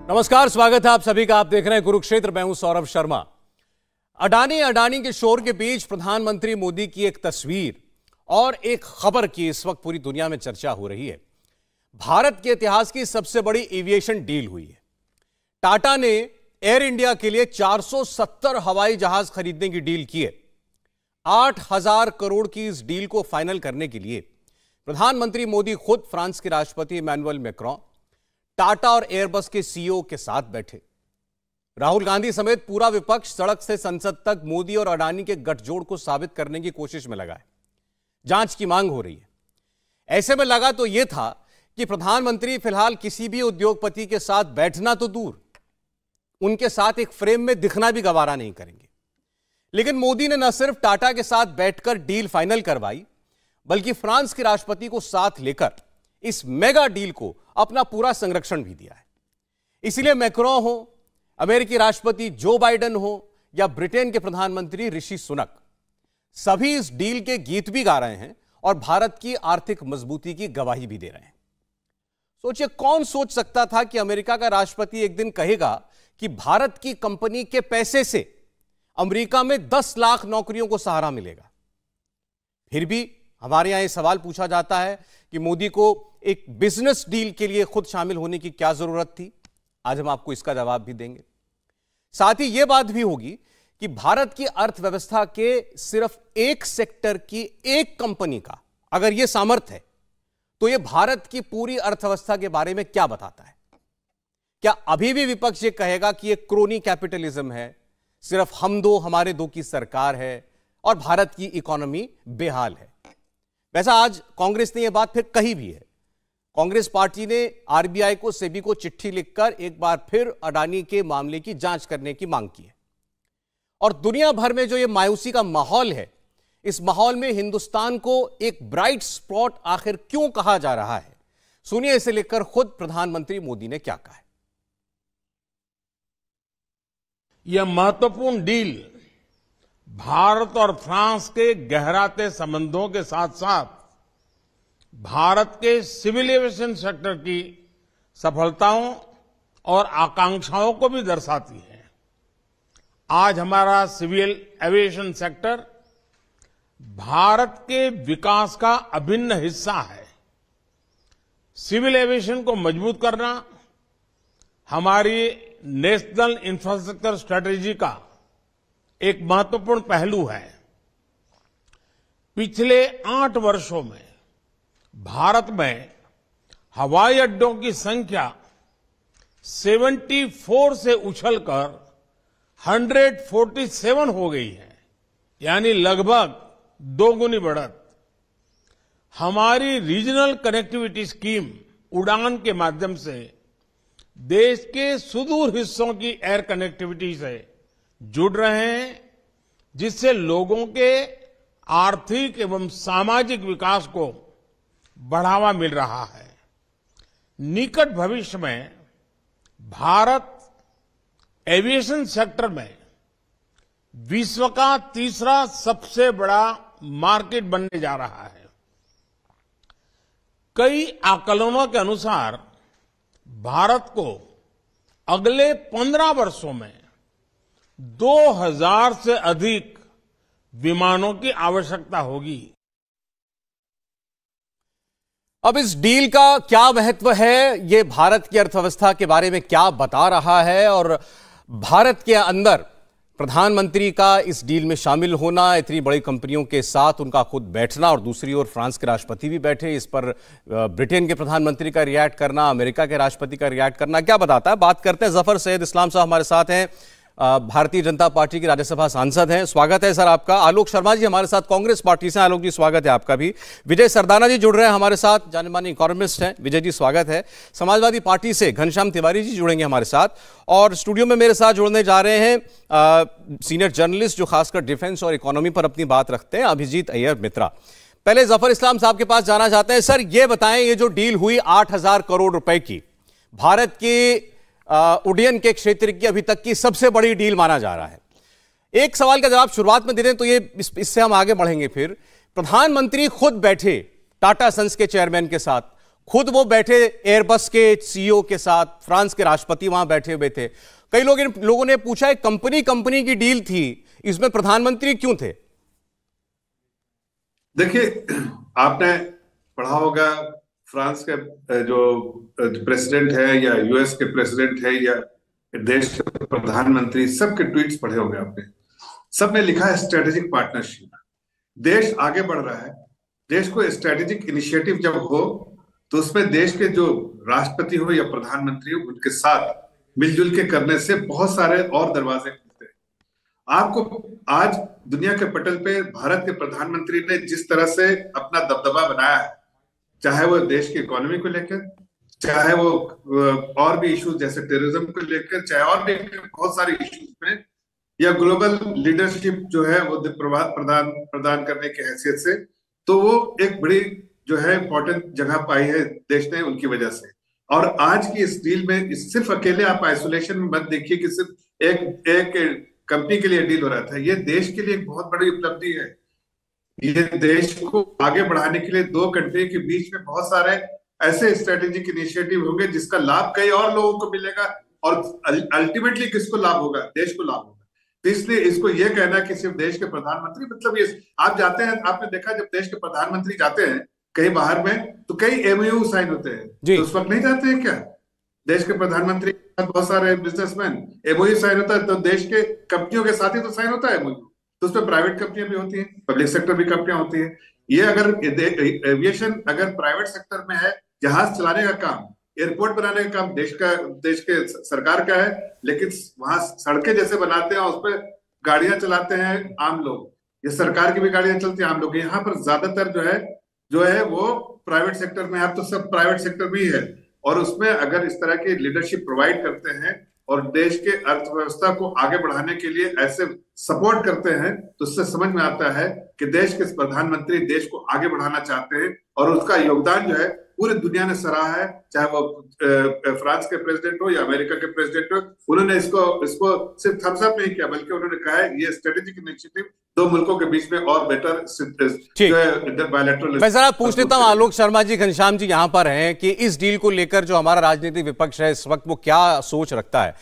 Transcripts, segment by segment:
नमस्कार, स्वागत है आप सभी का। आप देख रहे हैं कुरुक्षेत्र। मैं हूं सौरभ शर्मा। अडानी के शोर के बीच प्रधानमंत्री मोदी की एक तस्वीर और एक खबर की इस वक्त पूरी दुनिया में चर्चा हो रही है। भारत के इतिहास की सबसे बड़ी एविएशन डील हुई है। टाटा ने एयर इंडिया के लिए 470 हवाई जहाज खरीदने की डील की है। 8,000 करोड़ की इस डील को फाइनल करने के लिए प्रधानमंत्री मोदी खुद फ्रांस के राष्ट्रपति इमैनुअल मैक्रों, टाटा और एयरबस के सीईओ के साथ बैठे। राहुल गांधी समेत पूरा विपक्ष सड़क से संसद तक मोदी और अडानी के गठजोड़ को साबित करने की कोशिश में लगा है। जांच की मांग हो रही है। ऐसे में लगा तो यह था कि प्रधानमंत्री फिलहाल किसी भी उद्योगपति के साथ बैठना तो दूर, उनके साथ एक फ्रेम में दिखना भी गवारा नहीं करेंगे। लेकिन मोदी ने न सिर्फ टाटा के साथ बैठकर डील फाइनल करवाई, बल्कि फ्रांस के राष्ट्रपति को साथ लेकर इस मेगा डील को अपना पूरा संरक्षण भी दिया है। इसलिए मैक्रों हो, अमेरिकी राष्ट्रपति जो बाइडेन हो या ब्रिटेन के प्रधानमंत्री ऋषि सुनक, सभी इस डील के गीत भी गा रहे हैं और भारत की आर्थिक मजबूती की गवाही भी दे रहे हैं। सोचिए, कौन सोच सकता था कि अमेरिका का राष्ट्रपति एक दिन कहेगा कि भारत की कंपनी के पैसे से अमेरिका में 10 लाख नौकरियों को सहारा मिलेगा। फिर भी हमारे यहां यह सवाल पूछा जाता है कि मोदी को एक बिजनेस डील के लिए खुद शामिल होने की क्या जरूरत थी। आज हम आपको इसका जवाब भी देंगे। साथ ही यह बात भी होगी कि भारत की अर्थव्यवस्था के सिर्फ एक सेक्टर की एक कंपनी का अगर यह सामर्थ्य है तो यह भारत की पूरी अर्थव्यवस्था के बारे में क्या बताता है। क्या अभी भी विपक्ष यह कहेगा कि यह क्रोनी कैपिटलिज्म है, सिर्फ हम दो हमारे दो की सरकार है और भारत की इकोनॉमी बेहाल है। वैसा आज कांग्रेस ने यह बात फिर कही भी है। कांग्रेस पार्टी ने आरबीआई को, सेबी को चिट्ठी लिखकर एक बार फिर अडानी के मामले की जांच करने की मांग की है। और दुनिया भर में जो यह मायूसी का माहौल है, इस माहौल में हिंदुस्तान को एक ब्राइट स्पॉट आखिर क्यों कहा जा रहा है, सुनिए इसे लेकर खुद प्रधानमंत्री मोदी ने क्या कहा है। यह महत्वपूर्ण डील भारत और फ्रांस के गहराते संबंधों के साथ साथ भारत के सिविल एविएशन सेक्टर की सफलताओं और आकांक्षाओं को भी दर्शाती है। आज हमारा सिविल एविएशन सेक्टर भारत के विकास का अभिन्न हिस्सा है। सिविल एविएशन को मजबूत करना हमारी नेशनल इंफ्रास्ट्रक्चर स्ट्रेटेजी का एक महत्वपूर्ण पहलू है। पिछले 8 वर्षों में भारत में हवाई अड्डों की संख्या 74 से उछलकर 147 हो गई है, यानी लगभग 2 गुनी बढ़त। हमारी रीजनल कनेक्टिविटी स्कीम उड़ान के माध्यम से देश के सुदूर हिस्सों की एयर कनेक्टिविटी से जुड़ रहे हैं, जिससे लोगों के आर्थिक एवं सामाजिक विकास को बढ़ावा मिल रहा है। निकट भविष्य में भारत एविएशन सेक्टर में विश्व का तीसरा सबसे बड़ा मार्केट बनने जा रहा है। कई आकलनों के अनुसार भारत को अगले 15 वर्षों में 2000 से अधिक विमानों की आवश्यकता होगी। अब इस डील का क्या महत्व है, यह भारत की अर्थव्यवस्था के बारे में क्या बता रहा है, और भारत के अंदर प्रधानमंत्री का इस डील में शामिल होना, इतनी बड़ी कंपनियों के साथ उनका खुद बैठना और दूसरी ओर फ्रांस के राष्ट्रपति भी बैठे, इस पर ब्रिटेन के प्रधानमंत्री का रिएक्ट करना, अमेरिका के राष्ट्रपति का रिएक्ट करना, क्या बताता है। बात करते हैं। जफर सैयद इस्लाम साहब हमारे साथ हैं, भारतीय जनता पार्टी के राज्यसभा सांसद हैं। स्वागत है सर आपका। आलोक शर्मा जी हमारे साथ कांग्रेस पार्टी से। आलोक जी स्वागत है आपका भी। विजय सरदाना जी जुड़ रहे हैं हमारे साथ, जाने माने इकोनॉमिस्ट हैं। विजय जी स्वागत है। समाजवादी पार्टी से घनश्याम तिवारी जी जुड़ेंगे हमारे साथ, और स्टूडियो में मेरे साथ जुड़ने जा रहे हैं सीनियर जर्नलिस्ट जो खासकर डिफेंस और इकोनॉमी पर अपनी बात रखते हैं, अभिजीत अय्यर मित्रा। पहले जफर इस्लाम साहब के पास जाना चाहते हैं। सर ये बताएं, ये जो डील हुई 8,000 करोड़ रुपए की, भारत की उड्डयन के क्षेत्र की अभी तक की सबसे बड़ी डील माना जा रहा है। एक सवाल का जवाब शुरुआत में दे दें तो ये इससे हम आगे बढ़ेंगे। फिर प्रधानमंत्री खुद बैठे टाटा सन्स के चेयरमैन के साथ, खुद वो बैठे एयरबस के सीईओ के साथ, फ्रांस के राष्ट्रपति वहां बैठे हुए थे। कई लोगों ने पूछा, एक कंपनी की डील थी, इसमें प्रधानमंत्री क्यों थे? देखिए, आपने पढ़ा होगा फ्रांस के जो प्रेसिडेंट है या यूएस के प्रेसिडेंट है या देश के प्रधानमंत्री, सबके ट्वीट्स पढ़े होंगे आपने। सब में लिखा है स्ट्रेटेजिक पार्टनरशिप। देश आगे बढ़ रहा है, देश को स्ट्रेटेजिक इनिशिएटिव जब हो तो उसमें देश के जो राष्ट्रपति हो या प्रधानमंत्री हो, उनके साथ मिलजुल के करने से बहुत सारे और दरवाजे खुलते हैं। आपको आज दुनिया के पटल पे भारत के प्रधानमंत्री ने जिस तरह से अपना दबदबा बनाया है, चाहे वो देश की इकोनॉमी को लेकर, चाहे वो और भी इश्यूज जैसे टेररिज्म को लेकर, चाहे और भी बहुत सारे इश्यूज में, या ग्लोबल लीडरशिप जो है वो प्रदान करने की हैसियत से, तो वो एक बड़ी जो है इंपॉर्टेंट जगह पाई है देश ने उनकी वजह से। और आज की इस डील में सिर्फ अकेले आप आइसोलेशन में मत देखिए कि सिर्फ एक कंपनी के लिए डील हो रहा था। ये देश के लिए एक बहुत बड़ी उपलब्धि है। ये देश को आगे बढ़ाने के लिए दो कंट्री के बीच में बहुत सारे ऐसे स्ट्रेटेजिक इनिशिएटिव होंगे जिसका लाभ कई और लोगों को मिलेगा, और अल्टीमेटली किसको लाभ होगा? देश को लाभ होगा। तो इसलिए इसको ये कहना कि सिर्फ देश के प्रधानमंत्री, मतलब ये आप जाते हैं, आपने देखा जब देश के प्रधानमंत्री जाते हैं कहीं बाहर में तो कई एमओयू साइन होते हैं, तो उस वक्त नहीं जाते हैं क्या? देश के प्रधानमंत्री बहुत सारे बिजनेसमैन, एमओयू साइन होता है तो देश के कंपनियों के साथ ही तो साइन होता है एमओयू, तो उसमें प्राइवेट कंपनियां भी होती हैं, पब्लिक सेक्टर भी कंपनियां होती है। ये अगर एविएशन अगर प्राइवेट सेक्टर में है, जहाज चलाने का काम, एयरपोर्ट बनाने का काम देश के सरकार का है, लेकिन वहां सड़कें जैसे बनाते हैं उस पर गाड़ियां चलाते हैं आम लोग। ये सरकार की भी गाड़ियां चलती हैं आम लोग। यहाँ पर ज्यादातर जो है वो प्राइवेट सेक्टर में है। अब तो सब प्राइवेट सेक्टर भी है, और उसमें अगर इस तरह की लीडरशिप प्रोवाइड करते हैं और देश के अर्थव्यवस्था को आगे बढ़ाने के लिए ऐसे सपोर्ट करते हैं, तो उससे समझ में आता है कि देश के प्रधानमंत्री देश को आगे बढ़ाना चाहते हैं, और उसका योगदान जो है पूरी दुनिया ने सराहा है। चाहे वो फ्रांस के प्रेसिडेंट हो या अमेरिका के प्रेसिडेंट हो, उन्होंने इसको सिर्फ थम्स अप नहीं किया, बल्कि उन्होंने कहा है ये स्ट्रेटेजिक इनिशिएटिव दो मुल्कों के बीच में और बेटर बायलैटरल। मैं जरा पूछ लेता हूं आलोक शर्मा जी, घनश्याम जी यहां पर हैं, कि इस डील को लेकर जो हमारा राजनीतिक विपक्ष है इस वक्त वो क्या सोच रखता है?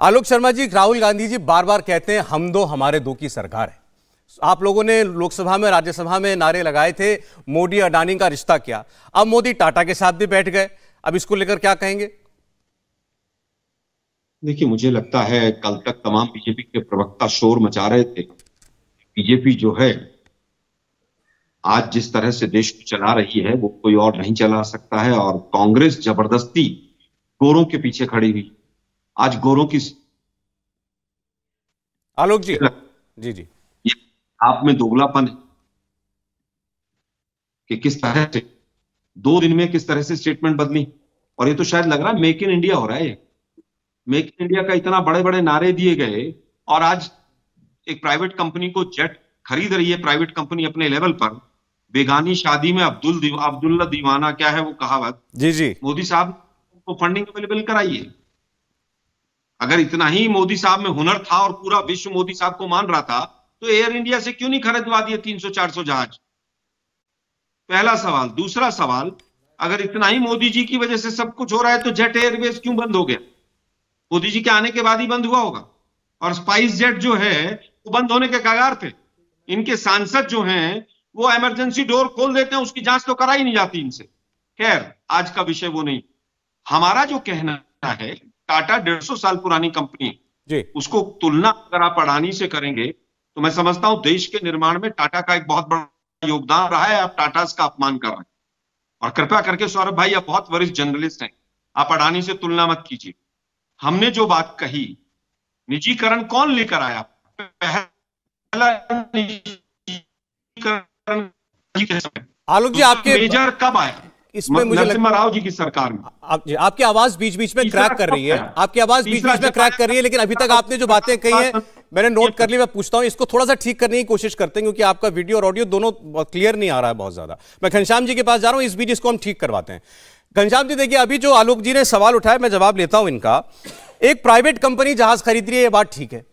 आलोक शर्मा जी, राहुल गांधी जी बार बार कहते हैं हम दो हमारे दो की सरकार है। आप लोगों ने लोकसभा में, राज्यसभा में नारे लगाए थे मोदी अडानी का रिश्ता क्या। अब मोदी टाटा के साथ भी बैठ गए, अब इसको लेकर क्या कहेंगे? देखिए, मुझे लगता है कल तक तमाम बीजेपी के प्रवक्ता शोर मचा रहे थे। बीजेपी जो है आज जिस तरह से देश को चला रही है वो कोई और नहीं चला सकता है, और कांग्रेस जबरदस्ती गोरों के पीछे खड़ी हुई। आज गोरों की, आलोक जी जी आप में दोगलापन है कि किस तरह से 2 दिन में किस तरह से स्टेटमेंट बदली, और ये तो शायद लग रहा है मेक इन इंडिया हो रहा है। मेक इन इंडिया का इतना बड़े बड़े नारे दिए गए, और आज एक प्राइवेट कंपनी को जेट खरीद रही है प्राइवेट कंपनी अपने लेवल पर। बेगानी शादी में अब्दुल्ला दीवाना, क्या है वो कहावत, जी मोदी साहब को फंडिंग अवेलेबल कराइए। अगर इतना ही मोदी साहब में हुनर था और पूरा विश्व मोदी साहब को मान रहा था, तो एयर इंडिया से क्यों नहीं खरीदवा दिए 300-400 जहाज? पहला सवाल। दूसरा सवाल, अगर इतना ही मोदी जी की वजह से सब कुछ हो रहा है तो जेट एयरवेज क्यों बंद हो गया? मोदी जी के आने के बाद ही बंद हुआ होगा। और स्पाइस जेट जो है वो बंद होने के कगार पे। इनके सांसद जो हैं वो इमरजेंसी डोर खोल देते हैं, उसकी जांच तो कराई नहीं जाती इनसे। खैर, आज का विषय वो नहीं। हमारा जो कहना है, टाटा 150 साल पुरानी कंपनी जी, उसको तुलना अगर आप अडानी से करेंगे तो मैं समझता हूं देश के निर्माण में टाटा का एक बहुत बड़ा योगदान रहा है। आप टाटास का अपमान कर रहे हैं। और कृपया करके सौरभ भाई, आप बहुत वरिष्ठ जर्नलिस्ट हैं, आप अडानी से तुलना मत कीजिए। हमने जो बात कही, निजीकरण कौन लेकर आया? पहला निजीकरण आलोक जी, आपके मेजर कब आया? इसमें मुझे नरसिम्हा राव जी की सरकार में। आपकी आवाज बीच बीच में क्रैक कर रही है, आपकी आवाज बीच बीच में क्रैक कर रही है, लेकिन अभी तक आपने जो बातें कही हैं मैंने नोट कर ली। मैं पूछता हूं, इसको थोड़ा सा ठीक करने की कोशिश करते हैं, क्योंकि आपका वीडियो और ऑडियो दोनों क्लियर नहीं आ रहा है बहुत ज्यादा। मैं घनश्याम जी के पास जा रहा हूं, इस बीच इसको हम ठीक करवाते हैं। घनश्याम जी देखिए, अभी जो आलोक जी ने सवाल उठाया मैं जवाब लेता हूं इनका। एक प्राइवेट कंपनी जहाज खरीद रही है, ये बात ठीक है,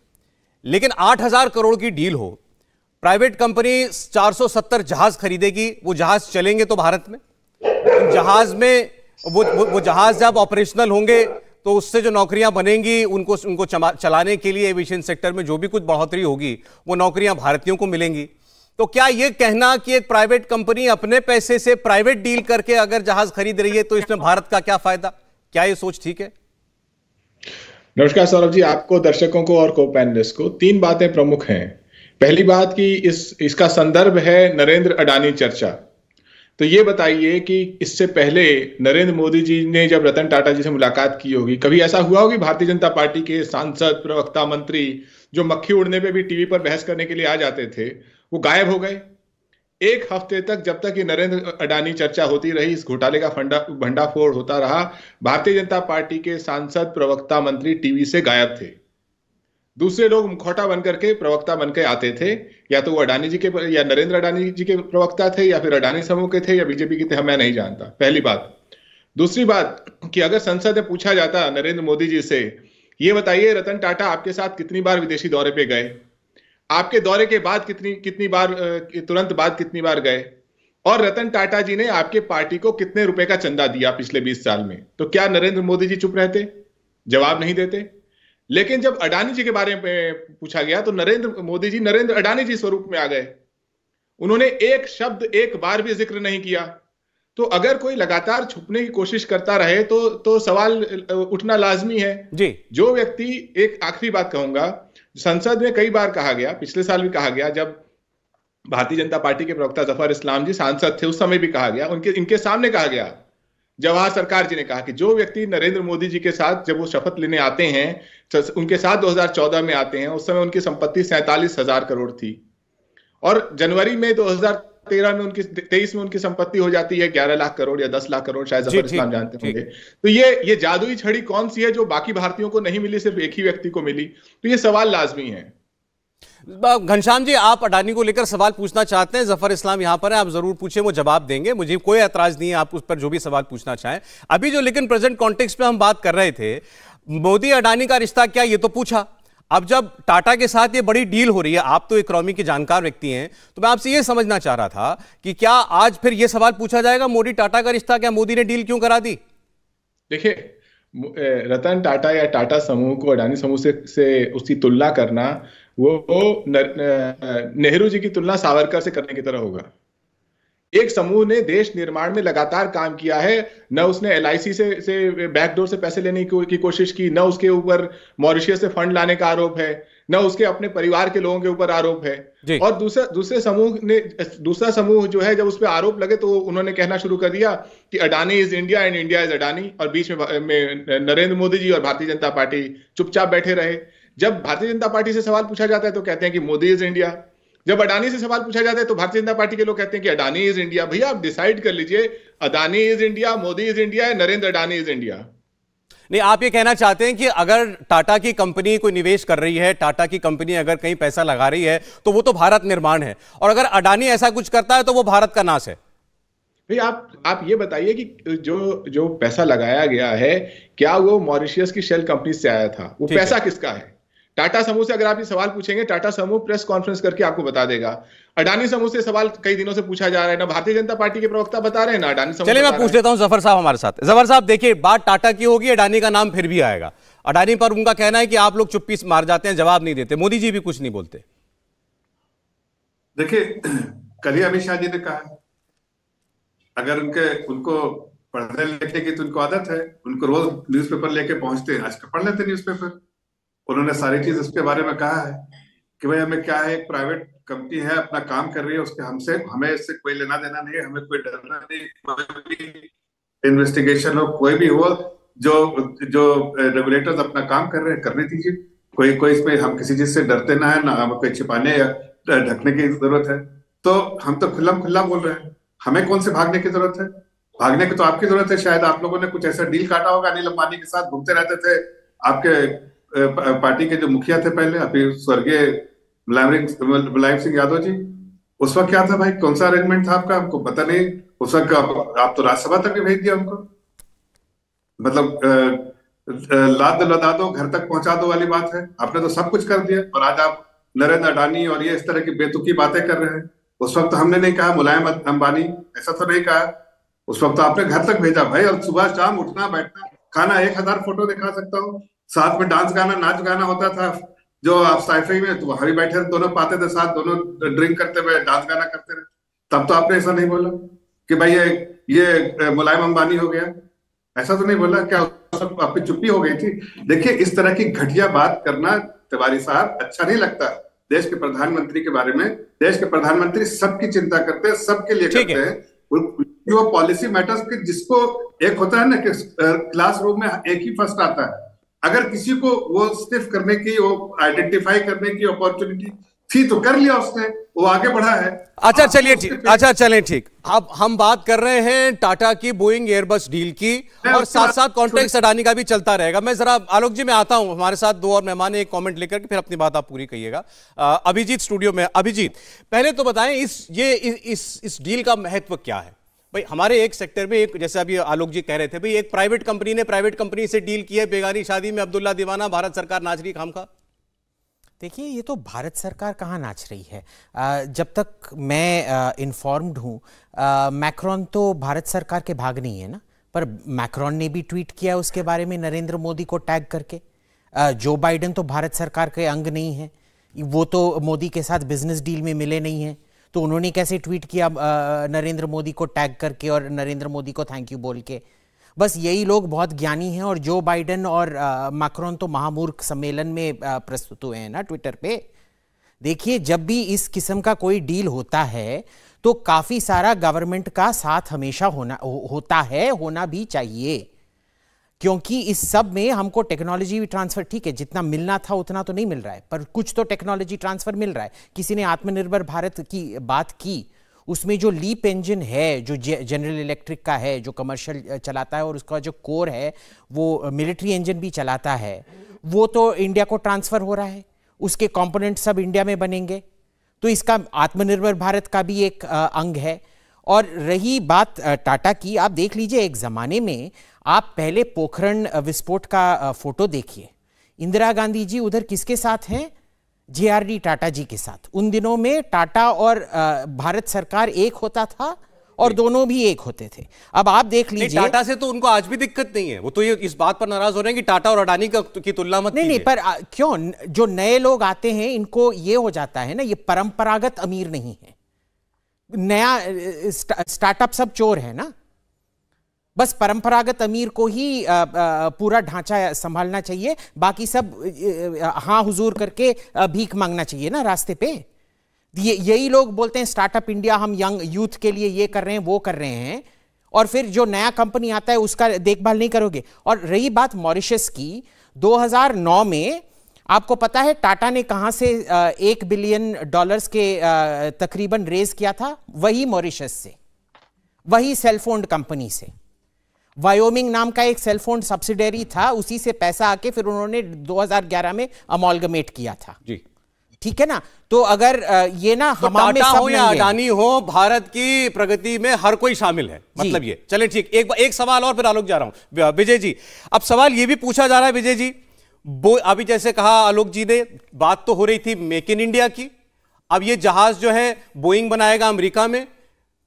लेकिन 8,000 करोड़ की डील हो, प्राइवेट कंपनी 470 जहाज खरीदेगी, वो जहाज चलेंगे तो भारत में? जहाज में वो जहाज जब ऑपरेशनल होंगे तो उससे जो नौकरियां बनेंगी उनको चलाने के लिए एविएशन सेक्टर में जो भी कुछ बढ़ोतरी होगी वो नौकरियां भारतीयों को मिलेंगी। तो क्या ये कहना कि एक प्राइवेट कंपनी अपने पैसे से प्राइवेट डील करके अगर जहाज खरीद रही है तो इसमें भारत का क्या फायदा, क्या ये सोच ठीक है? नमस्कार सौरभ जी, आपको, दर्शकों को और को पैनलिस्ट को। 3 बातें प्रमुख हैं। पहली बात कि इसका संदर्भ है नरेंद्र अडानी चर्चा। तो ये बताइए कि इससे पहले नरेंद्र मोदी जी ने जब रतन टाटा जी से मुलाकात की होगी, कभी ऐसा हुआ होगी भारतीय जनता पार्टी के सांसद, प्रवक्ता, मंत्री जो मक्खी उड़ने पे भी टीवी पर बहस करने के लिए आ जाते थे, वो गायब हो गए। 1 हफ्ते तक, जब तक ये नरेंद्र अडानी चर्चा होती रही, इस घोटाले का भंडाफोड़ होता रहा, भारतीय जनता पार्टी के सांसद, प्रवक्ता, मंत्री टीवी से गायब थे। दूसरे लोग मुखौटा बन करके प्रवक्ता बन के आते थे, या तो वो अडानी जी के या नरेंद्र अडानी जी के प्रवक्ता थे, या फिर अडानी समूह के थे, या बीजेपी के थे, मैं नहीं जानता। पहली बात। दूसरी बात कि अगर संसद में पूछा जाता नरेंद्र मोदी जी से, ये बताइए रतन टाटा आपके साथ कितनी बार विदेशी दौरे पे गए, आपके दौरे के बाद कितनी बार, तुरंत बाद कितनी बार गए, और रतन टाटा जी ने आपके पार्टी को कितने रुपए का चंदा दिया पिछले 20 साल में, तो क्या नरेंद्र मोदी जी चुप रहते, जवाब नहीं देते? लेकिन जब अडानी जी के बारे में पूछा गया तो नरेंद्र मोदी जी नरेंद्र अडानी जी स्वरूप में आ गए। उन्होंने एक शब्द, एक बार भी जिक्र नहीं किया। तो अगर कोई लगातार छुपने की कोशिश करता रहे तो सवाल उठना लाजमी है जी। जो व्यक्ति, एक आखिरी बात कहूंगा, संसद में कई बार कहा गया, पिछले साल भी कहा गया, जब भारतीय जनता पार्टी के प्रवक्ता जफर इस्लाम जी सांसद थे, उस समय भी कहा गया, इनके सामने कहा गया, जवाहर सरकार जी ने कहा कि जो व्यक्ति नरेंद्र मोदी जी के साथ जब वो शपथ लेने आते हैं, उनके साथ 2014 में आते हैं, उस समय उनकी संपत्ति 47,000 करोड़ थी, और जनवरी में 2013 में 23 में उनकी संपत्ति हो जाती है 11 लाख करोड़ या 10 लाख करोड़, शायद जफर इस्लाम जानते होंगे। तो ये जादुई छड़ी कौन सी है जो बाकी भारतीयों को नहीं मिली, सिर्फ एक ही व्यक्ति को मिली? तो ये सवाल लाजमी है। घनश्याम जी, आप अडानी को लेकर सवाल पूछना चाहते हैं, जफर इस्लाम यहां पर है, आप जरूर पूछें, वो जवाब देंगे, मुझे कोई ऐतराज नहीं है, आप उस पर जो भी सवाल पूछना चाहें। अभी जो लेकिन प्रेजेंट कॉन्टेक्स्ट में हम बात कर रहे थे, मोदी अडानी का रिश्ता क्या, ये तो पूछा। अब जब टाटा के साथ ये बड़ी डील हो रही है, आप तो इकोनॉमी के जानकार व्यक्ति हैं, तो मैं आपसे ये समझना चाह रहा था कि क्या आज फिर ये सवाल पूछा जाएगा, मोदी टाटा का रिश्ता, क्या मोदी ने डील क्यों करा दी? देखिए, रतन टाटा या टाटा समूह को अडानी समूह से उसकी तुलना करना, वो नेहरू जी की तुलना सावरकर से करने की तरह होगा। एक समूह ने देश निर्माण में लगातार काम किया है, न उसने एलआईसी से बैकडोर से पैसे लेने की कोशिश की, न उसके ऊपर मॉरिशस से फंड लाने का आरोप है, न उसके अपने परिवार के लोगों के ऊपर आरोप है। और दूसरा समूह जो है, जब उस पर आरोप लगे तो उन्होंने कहना शुरू कर दिया कि Adani is India and India is Adani, और बीच में नरेंद्र मोदी जी और भारतीय जनता पार्टी चुपचाप बैठे रहे। जब भारतीय जनता पार्टी से सवाल पूछा जाता है तो कहते हैं कि मोदी इज इंडिया, जब अडानी से सवाल पूछा जाता है तो भारतीय जनता पार्टी के लोग कहते हैं कि अडानी इज इंडिया। भैया आप डिसाइड कर लीजिए, Adani is India, Modi is India या नरेंद्र अडानी इज इंडिया? नहीं, आप ये कहना चाहते हैं कि अगर टाटा की कंपनी कोई निवेश कर रही है, टाटा की कंपनी अगर कहीं पैसा लगा रही है तो वो तो भारत निर्माण है, और अगर अडानी ऐसा कुछ करता है तो वो भारत का नाश है। भैया आप ये बताइए कि जो पैसा लगाया गया है, क्या वो मॉरिशस की शेल कंपनी से आया था? वो पैसा किसका है? टाटा समूह से अगर आप ये सवाल पूछेंगे, टाटा समूह प्रेस कॉन्फ्रेंस करके आपको बता देगा। अडानी समूह से सवाल कई दिनों से पूछा जा रहा है, ना भारतीय जनता पार्टी के प्रवक्ता बता रहे हैं, ना अडानी समूह। चलिए मैं पूछ लेता हूं, जफर साहब हमारे साथ। जफर साहब देखिए, बात टाटा की होगी, अडानी का नाम फिर भी आएगा। अडानी पर उनका कहना है कि आप लोग चुप्पी मार जाते हैं, जवाब नहीं देते, मोदी जी भी कुछ नहीं बोलते। देखिए, कल ही अमित शाह जी ने कहा, अगर उनको पढ़ने लिखने की तो उनको आदत है, उनको रोज न्यूज़पेपर लेके पहुंचते हैं, आज पढ़ लेते न्यूज़पेपर। उन्होंने सारी चीज उसके बारे में कहा है कि भाई हमें क्या है, एक प्राइवेट कंपनी है, अपना काम कर रही है, उसके हमें इससे कोई लेना देना नहीं है, हमें कोई डरना नहीं, कोई भी इन्वेस्टिगेशन हो, कोई भी हो, जो रेगुलेटर्स अपना काम कर रहे हैं करने दीजिए, कोई इसमें हम किसी चीज से डरते ना है, ना हमें कोई छिपाने या ढकने की जरूरत है। तो हम तो खुल्ला बोल रहे हैं, हमें कौन से भागने की जरूरत है? भागने की तो आपकी जरूरत है। शायद आप लोगों ने कुछ ऐसा डील काटा होगा, अनिल अंबानी के साथ घूमते रहते थे, आपके पार्टी के जो मुखिया थे पहले, अभी स्वर्गीय मुलायम सिंह यादव जी, उस वक्त क्या था भाई, कौन सा अरेंजमेंट था आपका? हमको पता नहीं। उस वक्त आप तो राज्यसभा तक भी भेज दिया उनको, मतलब लाद लदा दो, घर तक पहुंचा दो वाली बात है। आपने तो सब कुछ कर दिया, और आज आप नरेंद्र अडानी और ये इस तरह की बेतुकी बातें कर रहे हैं। उस वक्त तो हमने नहीं कहा मुलायम अंबानी, ऐसा तो नहीं कहा। उस वक्त तो आपने घर तक भेजा भाई, और सुबह शाम उठना बैठना खाना, 1000 फोटो दिखा सकता हूँ। साथ में डांस गाना नाच गाना होता था, जो आप साइफाई में तो वहां भी बैठे दोनों पाते थे साथ, दोनों ड्रिंक करते हुए डांस गाना करते रहे। तब तो आपने ऐसा नहीं बोला कि भाई ये मुलायम अंबानी हो गया, ऐसा तो नहीं बोला क्या? सब आपकी चुप्पी हो गई थी? देखिए, इस तरह की घटिया बात करना तिवारी साहब अच्छा नहीं लगता। देश के प्रधानमंत्री के बारे में, देश के प्रधानमंत्री सबकी चिंता करते हैं, सबके लिए करते हैं। वो पॉलिसी मैटर्स के, जिसको एक होता है ना कि क्लासरूम में एक ही फर्स्ट आता है, अगर किसी को वो सिर्फ करने की, वो आइडेंटिफाई करने की अपॉर्चुनिटी थी तो कर लिया उसने, वो आगे बढ़ा है। अच्छा चलिए ठीक, अच्छा चलें ठीक। अब हम बात कर रहे हैं टाटा की बोइंग एयरबस डील की, और साथ साथ कॉन्टेक्स्ट अडानी का भी चलता रहेगा। मैं जरा आलोक जी में आता हूं, हमारे साथ दो और मेहमान एक कमेंट लेकर के फिर अपनी बात आप पूरी कहिएगा। अभिजीत स्टूडियो में। अभिजीत, पहले तो बताएं इस डील का महत्व क्या है? भाई हमारे एक सेक्टर में, एक जैसे अभी आलोक जी कह रहे थे, भाई एक प्राइवेट कंपनी ने प्राइवेट कंपनी से डील की है, बेगानी शादी में अब्दुल्ला दीवाना, भारत सरकार नाच रही खामखा। देखिए, ये तो भारत सरकार कहाँ नाच रही है। जब तक मैं इन्फॉर्म्ड हूँ, मैक्रॉन तो भारत सरकार के भाग नहीं है ना, पर मैक्रॉन ने भी ट्वीट किया उसके बारे में नरेंद्र मोदी को टैग करके। जो बाइडेन तो भारत सरकार के अंग नहीं है, वो तो मोदी के साथ बिजनेस डील में मिले नहीं हैं, तो उन्होंने कैसे ट्वीट किया नरेंद्र मोदी को टैग करके और नरेंद्र मोदी को थैंक यू बोल के? बस यही लोग बहुत ज्ञानी हैं, और जो बाइडेन और मैक्रॉन तो महामूर्ख सम्मेलन में प्रस्तुत हुए हैं ना ट्विटर पे। देखिए, जब भी इस किस्म का कोई डील होता है तो काफ़ी सारा गवर्नमेंट का साथ हमेशा होता है, होना भी चाहिए, क्योंकि इस सब में हमको टेक्नोलॉजी भी ट्रांसफर, ठीक है जितना मिलना था उतना तो नहीं मिल रहा है, पर कुछ तो टेक्नोलॉजी ट्रांसफर मिल रहा है। किसी ने आत्मनिर्भर भारत की बात की, उसमें जो लीप इंजन है, जो जनरल इलेक्ट्रिक का है, जो कमर्शियल चलाता है, और उसका जो कोर है वो मिलिट्री इंजन भी चलाता है, वो तो इंडिया को ट्रांसफर हो रहा है, उसके कंपोनेंट सब इंडिया में बनेंगे, तो इसका आत्मनिर्भर भारत का भी एक अंग है। और रही बात टाटा की, आप देख लीजिए, एक ज़माने में आप पहले पोखरण विस्फोट का फोटो देखिए, इंदिरा गांधी जी उधर किसके साथ हैं? जेआरडी टाटा जी के साथ। उन दिनों में टाटा और भारत सरकार एक होता था, और दोनों भी एक होते थे। अब आप देख लीजिए, टाटा से तो उनको आज भी दिक्कत नहीं है, वो तो ये इस बात पर नाराज हो रहे हैं कि टाटा और अडानी की तुलना मत नहीं, पर क्यों? जो नए लोग आते हैं इनको ये हो जाता है ना, ये परंपरागत अमीर नहीं है, नया स्टार्टअप सब चोर है ना। बस परंपरागत अमीर को ही पूरा ढांचा संभालना चाहिए, बाकी सब हाँ हुजूर करके भीख मांगना चाहिए ना रास्ते पे। यही लोग बोलते हैं स्टार्टअप इंडिया, हम यंग यूथ के लिए ये कर रहे हैं, वो कर रहे हैं, और फिर जो नया कंपनी आता है उसका देखभाल नहीं करोगे। और रही बात मॉरिशस की, 2009 में आपको पता है टाटा ने कहां से $1 बिलियन के तकरीबन रेज किया था? वही मॉरिशस से, वही सेलफोन कंपनी से। वायोमिंग नाम का एक सेलफोन सब्सिडरी था, उसी से पैसा आके फिर उन्होंने 2011 में अमॉल्गमेट किया था जी, ठीक है ना। तो अगर ये ना तो हमारे में सब हो या अडानी हो, भारत की प्रगति में हर कोई शामिल है, मतलब ये। चले ठीक, एक सवाल और फिर आलोक जा रहा हूं विजय जी। अब सवाल ये भी पूछा जा रहा है विजय जी, अभी जैसे कहा आलोक जी ने, बात तो हो रही थी मेक इन इंडिया की। अब ये जहाज जो है बोइंग बनाएगा अमेरिका में,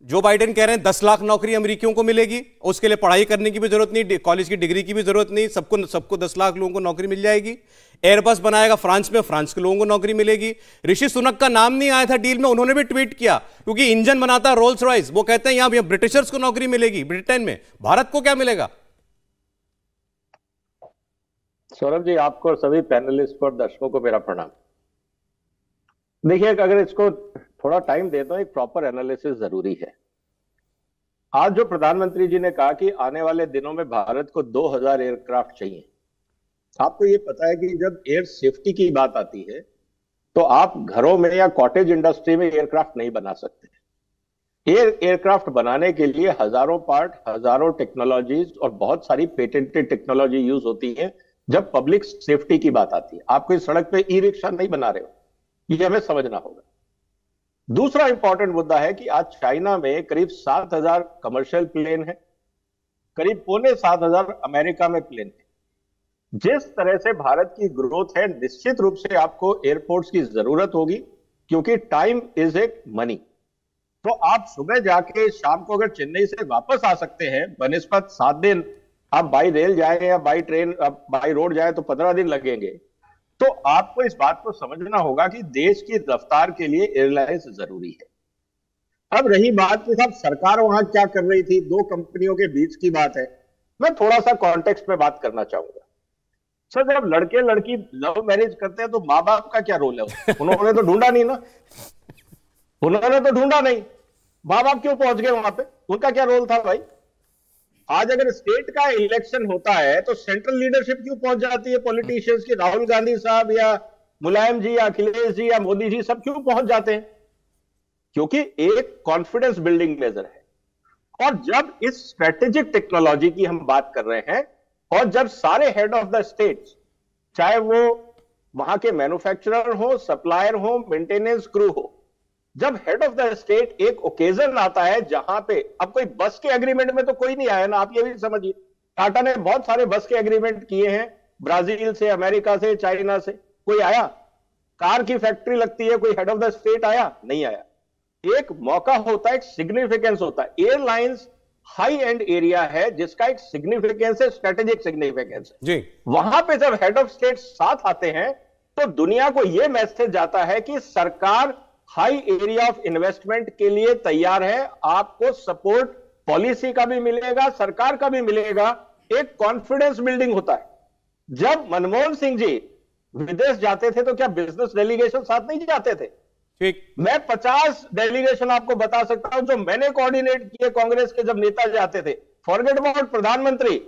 जो बाइडेन कह रहे हैं 10 लाख नौकरी अमेरिकियों को मिलेगी, उसके लिए पढ़ाई करने की भी जरूरत नहीं, कॉलेज की डिग्री की भी जरूरत नहीं, सबको 10 लाख लोगों को नौकरी मिल जाएगी। एयरबस बनाएगा फ्रांस में, फ्रांस के लोगों को नौकरी मिलेगी। ऋषि सुनक का नाम नहीं आया था डील में, उन्होंने भी ट्वीट किया, क्योंकि इंजन बनाता है रोल्स रॉयस, वो कहते हैं यहां ब्रिटिशर्स को नौकरी मिलेगी ब्रिटेन में, भारत को क्या मिलेगा? सौरभ जी, आपको और सभी पैनलिस्ट और दर्शकों को मेरा प्रणाम। देखिए, अगर इसको थोड़ा टाइम देता हूं, एक प्रॉपर एनालिसिस जरूरी है। आज जो प्रधानमंत्री जी ने कहा कि आने वाले दिनों में भारत को 2000 एयरक्राफ्ट चाहिए, आपको ये पता है कि जब एयर सेफ्टी की बात आती है तो आप घरों में या कॉटेज इंडस्ट्री में एयरक्राफ्ट नहीं बना सकते। एयरक्राफ्ट बनाने के लिए हजारों पार्ट, हजारों टेक्नोलॉजीज और बहुत सारी पेटेंटेड टेक्नोलॉजी यूज होती है जब पब्लिक सेफ्टी की बात आती है। आप कोई सड़क पे ई रिक्शा नहीं बना रहे हो, ये हमें समझना होगा। दूसरा इंपॉर्टेंट मुद्दा है कि आज चाइना में करीब 7000 कमर्शियल प्लेन है, करीब 7,500 अमेरिका में प्लेन है। जिस तरह से भारत की ग्रोथ है, निश्चित रूप से आपको एयरपोर्ट्स की जरूरत होगी, क्योंकि टाइम इज ए मनी। तो आप सुबह जाके शाम को अगर चेन्नई से वापस आ सकते हैं, बनिस्बत 7 दिन आप बाई रेल जाए या बाई ट्रेन बाई रोड जाए तो 15 दिन लगेंगे। तो आपको इस बात को समझना होगा कि देश की रफ्तार के लिए एयरलाइंस जरूरी है। अब रही बात कि साहब सरकार वहां क्या कर रही थी, दो कंपनियों के बीच की बात है, मैं थोड़ा सा कॉन्टेक्स्ट में बात करना चाहूंगा। सर, जब लड़के लड़की लव मैरिज करते हैं तो माँ बाप का क्या रोल है? उन्होंने तो ढूंढा नहीं ना, उन्होंने तो ढूंढा नहीं, माँ बाप क्यों पहुंच गए वहां पे? उनका क्या रोल था भाई? आज अगर स्टेट का इलेक्शन होता है तो सेंट्रल लीडरशिप क्यों पहुंच जाती है पॉलिटिशियंस की? राहुल गांधी साहब या मुलायम जी या अखिलेश जी या मोदी जी सब क्यों पहुंच जाते हैं? क्योंकि एक कॉन्फिडेंस बिल्डिंग मेजर है। और जब इस स्ट्रेटेजिक टेक्नोलॉजी की हम बात कर रहे हैं और जब सारे हेड ऑफ द स्टेट, चाहे वो वहां के मैन्युफैक्चरर हो, सप्लायर हो, मेंटेनेंस क्रू हो, जब हेड ऑफ द स्टेट एक ओकेजन आता है जहां पे, अब कोई बस के एग्रीमेंट में तो कोई नहीं आया ना, आप ये भी समझिए। टाटा ने बहुत सारे बस के एग्रीमेंट किए हैं, ब्राजील से, अमेरिका से, चाइना से, कोई आया? कार की फैक्ट्री लगती है, कोई हेड ऑफ द स्टेट आया? नहीं आया। एक मौका होता है, एक सिग्निफिकेंस होता है। एयरलाइंस हाई एंड एरिया है जिसका एक सिग्निफिकेंस है, स्ट्रेटेजिक सिग्निफिकेंस है जी। वहां पे जब हेड ऑफ स्टेट साथ आते हैं तो दुनिया को यह मैसेज जाता है कि सरकार हाई एरिया ऑफ इन्वेस्टमेंट के लिए तैयार है, आपको सपोर्ट पॉलिसी का भी मिलेगा, सरकार का भी मिलेगा। एक कॉन्फिडेंस बिल्डिंग होता है। जब मनमोहन सिंह जी विदेश जाते थे तो क्या बिजनेस डेलीगेशन साथ नहीं जाते थे? ठीक, मैं 50 डेलीगेशन आपको बता सकता हूं जो मैंने कोऑर्डिनेट किए कांग्रेस के जब नेता जाते थे। फॉरगेट अबाउट प्रधानमंत्री,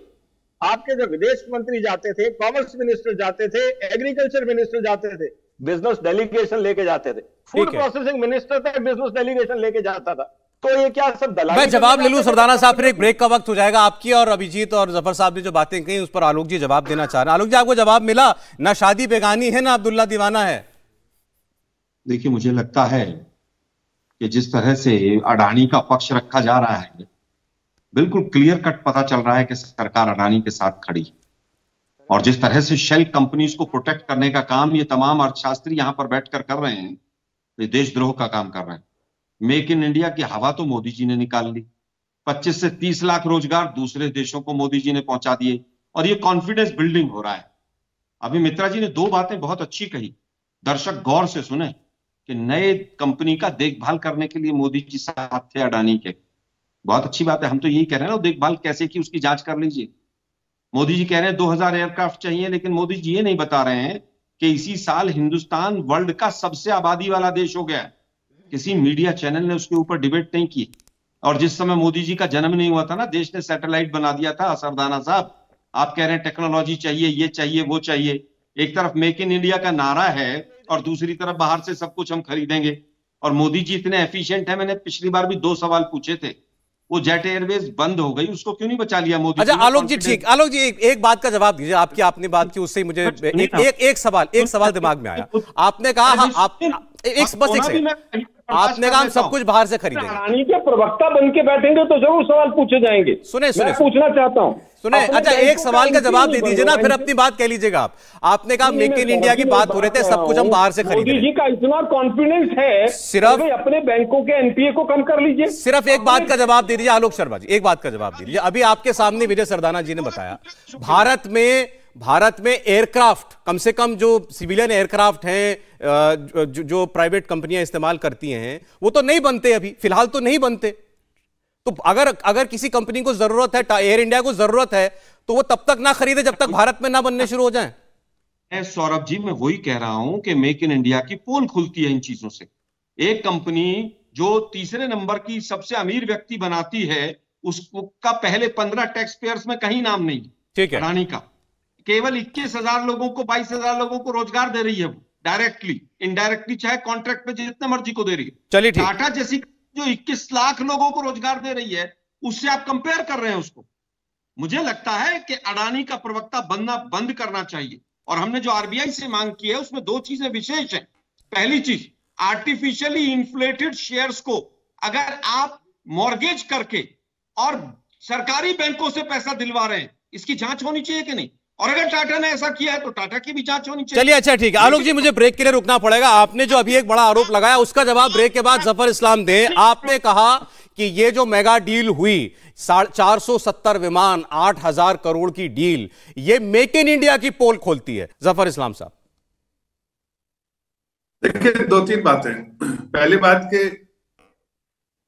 आपके जो विदेश मंत्री जाते थे, कॉमर्स मिनिस्टर जाते थे, एग्रीकल्चर मिनिस्टर जाते थे, बिजनेस डेलीगेशन लेके जाते थे। फूड प्रोसेसिंग मिनिस्टर थे, बिजनेस डेलीगेशन लेके जाता था। तो ये क्या सब दलाली? मैं जवाब ले लूं सरदाना साहब, फिर एक ब्रेक का वक्त हो जाएगा। आपकी और अभिजीत और जफर साहब ने जो बातें कही उस पर आलोक जी जवाब देना चाह रहे हैं। आलोक जी, आपको जवाब मिला? ना शादी बेगानी है, ना अब्दुल्ला दीवाना है। देखिए, मुझे लगता है कि जिस तरह से अडानी का पक्ष रखा जा रहा है, बिल्कुल क्लियर कट पता चल रहा है कि सरकार अडानी के साथ खड़ी। और जिस तरह से शेल कंपनीज को प्रोटेक्ट करने का काम ये तमाम अर्थशास्त्री यहां पर बैठकर कर रहे हैं, ये देशद्रोह का काम कर रहे हैं। मेक इन इंडिया की हवा तो मोदी जी ने निकाल ली, 25 से 30 लाख रोजगार दूसरे देशों को मोदी जी ने पहुंचा दिए, और ये कॉन्फिडेंस बिल्डिंग हो रहा है। अभी मित्रा जी ने दो बातें बहुत अच्छी कही, दर्शक गौर से सुने, कि नए कंपनी का देखभाल करने के लिए मोदी जी साथ थे अडानी के। बहुत अच्छी बात है, हम तो यही कह रहे हैं ना, देखभाल कैसे की उसकी जांच कर लीजिए। मोदी जी कह रहे हैं 2000 एयरक्राफ्ट चाहिए, लेकिन मोदी जी ये नहीं बता रहे हैं कि इसी साल हिंदुस्तान वर्ल्ड का सबसे आबादी वाला देश हो गया। किसी मीडिया चैनल ने उसके ऊपर डिबेट नहीं की। और जिस समय मोदी जी का जन्म नहीं हुआ था ना, देश ने सैटेलाइट बना दिया था। सरदाना साहब, आप कह रहे हैं टेक्नोलॉजी चाहिए, ये चाहिए, वो चाहिए। एक तरफ मेक इन इंडिया का नारा है और दूसरी तरफ बाहर से सब कुछ हम खरीदेंगे। और मोदी जी इतने एफिशिएंट है, मैंने पिछली बार भी 2 सवाल पूछे थे, वो जेट एयरवेज बंद हो गई, उसको क्यों नहीं बचा लिया मोदी? अच्छा आलोक जी, ठीक, आलोक जी एक बात का जवाब दीजिए। आपने बात की, उससे मुझे एक सवाल दिमाग में आया। आपने कहा आपने कहा हम सब कुछ बाहर से खरीदेंगे। अडानी के प्रवक्ता बन के बैठेंगे तो जरूर सवाल पूछे जाएंगे। सुने मैं पूछना चाहता हूँ, सुने। अच्छा, एक सवाल का जवाब दे दीजिए ना, फिर अपनी बात कह लीजिएगा आप। आपने कहा मेक इन इंडिया की बात हो रहे थे, सब कुछ हम बाहर से खरीदेंगे। मोदी जी का इतना कॉन्फिडेंस है, सिर्फ अपने बैंकों के एनपीए को कम कर लीजिए। सिर्फ एक बात का जवाब दे दीजिए आलोक शर्मा जी, एक बात का जवाब दीजिए। अभी आपके सामने विजय सरदाना जी ने बताया, भारत में एयरक्राफ्ट, कम से कम जो सिविलियन एयरक्राफ्ट हैं जो प्राइवेट कंपनियां इस्तेमाल करती हैं, वो तो नहीं बनते, अभी फिलहाल तो नहीं बनते। तो अगर किसी कंपनी को जरूरत है, एयर इंडिया को जरूरत है, तो वो तब तक ना खरीदे जब तक भारत में ना बनने शुरू हो जाए। सौरभ जी, मैं वही कह रहा हूं कि मेक इन इंडिया की पोल खुलती है इन चीजों से। एक कंपनी जो तीसरे नंबर की सबसे अमीर व्यक्ति बनाती है, उसका पहले 15 टैक्स पेयर्स में कहीं नाम नहीं। ठीक है, अडानी का केवल 21,000 लोगों को, 22,000 लोगों को रोजगार दे रही है वो, डायरेक्टली, इनडायरेक्टली, चाहे कॉन्ट्रैक्ट पे जितने मर्जी को दे रही है। चलिए, टाटा जैसी जो 21 लाख लोगों को रोजगार दे रही है, उससे आप कंपेयर कर रहे हैं उसको। मुझे लगता है कि अडानी का प्रवक्ता बनना बंद करना चाहिए। और हमने जो आरबीआई से मांग की है उसमें 2 चीजें विशेष हैं। पहली चीज, आर्टिफिशियली इन्फ्लेटेड शेयर्स को अगर आप मॉर्गेज करके और सरकारी बैंकों से पैसा दिलवा रहे हैं, इसकी जांच होनी चाहिए कि नहीं। और अगर टाटा ने ऐसा किया है तो टाटा की भी जांच होनी चाहिए। चलिए अच्छा ठीक है आलोक जी, मुझे ब्रेक के लिए रुकना पड़ेगा। आपने जो अभी एक बड़ा आरोप लगाया उसका जवाब ब्रेक के बाद जफर इस्लाम दें। आपने कहा कि ये जो मेगा डील हुई 470 विमान 8,000 करोड़ की डील, ये मेक इन इंडिया की पोल खोलती है। जफर इस्लाम साहब देखिए, 2-3 बातें। पहली बात कि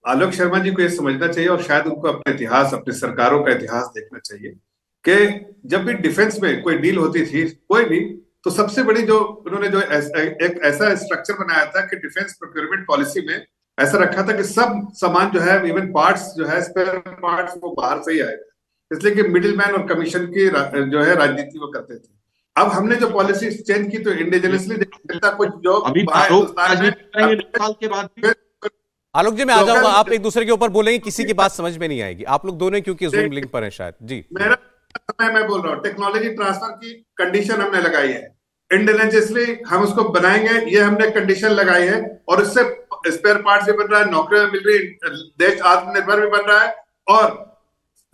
आलोक शर्मा जी को यह समझना चाहिए और शायद उनको अपना इतिहास, अपनी सरकारों का इतिहास देखना चाहिए कि जब भी डिफेंस में कोई डील होती थी कोई भी, तो सबसे बड़ी जो उन्होंने जो एक ऐसा स्ट्रक्चर बनाया था कि डिफेंस प्रोक्योरमेंट पॉलिसी में ऐसा रखा था कि सब सामान जो है, इवन पार्ट्स जो है, स्पेयर पार्ट्स, वो बाहर से ही आए, इसलिए कि मिडिल मैन और कमीशन की जो है राजनीति वो करते थे। अब हमने जो पॉलिसी चेंज की तो इंडिजिनसली कुछ जो अभी साल के बाद। आलोक जी मैं आ जाऊंगा, आप एक दूसरे के ऊपर बोलेंगे, किसी की बात समझ में नहीं आएगी। आप लोग दोनों क्योंकि जूम लिंक पर हैं शायद। जी मेरा मैं बोल रहा हूँ, टेक्नोलॉजी ट्रांसफर की कंडीशन हमने लगाई है, इंटेलिजेंसली हम उसको बनाएंगे, ये हमने कंडीशन लगाई है, और इससे स्पेयर पार्ट्स भी बन रहा है, नौकरियां मिल रही, देश आत्मनिर्भर भी बन रहा है, और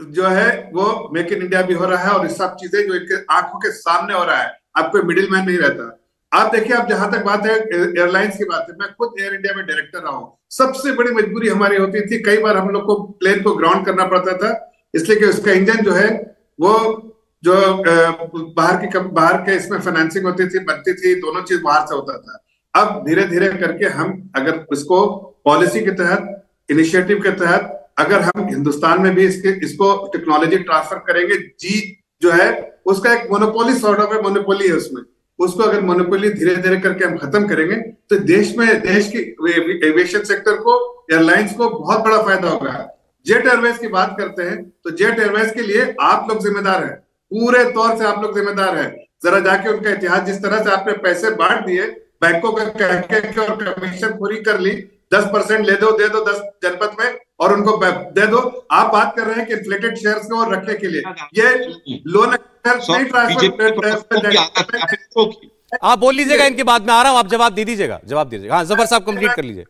जो है वो मेक इन इंडिया भी हो रहा है, और ये सब चीजें जो इनके आंखों के सामने हो रहा है। अब कोई मिडिल मैन नहीं रहता। आप देखिए, अब जहां तक बात है एयरलाइंस की बात है, मैं खुद एयर इंडिया में डायरेक्टर रहा हूं। सबसे बड़ी मजबूरी हमारी होती थी, कई बार हम लोग को प्लेन को ग्राउंड करना पड़ता था, इसलिए कि उसका इंजन जो है वो जो बाहर के इसमें फाइनेंसिंग होती थी, बनती थी, दोनों चीज बाहर से होता था। अब धीरे धीरे करके हम अगर इसको पॉलिसी के तहत, इनिशिएटिव के तहत अगर हम हिंदुस्तान में भी इसको टेक्नोलॉजी ट्रांसफर करेंगे, जी जो है उसका एक मोनोपोली सॉर्ट ऑफ मोनोपोली है उसमें, उसको अगर मोनोपोली धीरे धीरे करके हम खत्म करेंगे तो देश की एविएशन सेक्टर को, एयरलाइंस को बहुत बड़ा फायदा होगा। जेट एयरवेज की बात करते हैं तो जेट एयरवेज के लिए आप लोग जिम्मेदार हैं, पूरे तौर से आप लोग जिम्मेदार हैं। जरा जाके उनका इतिहास, जिस तरह से आपने पैसे बांट दिए बैंकों का कह के और कमीशन पूरी कर ली, 10% दे दो 10 जनपद में और उनको दे दो। आप बात कर रहे हैं कि इन्फ्लेटेड शेयर्स को रखने के लिए, ये लोन नहीं ट्रांसफर। आप बोल लीजिएगा इनके बाद में आ रहा हूं, आप जवाब दे दीजिएगा। हाँ जफर साहब कंप्लीट कर लीजिए।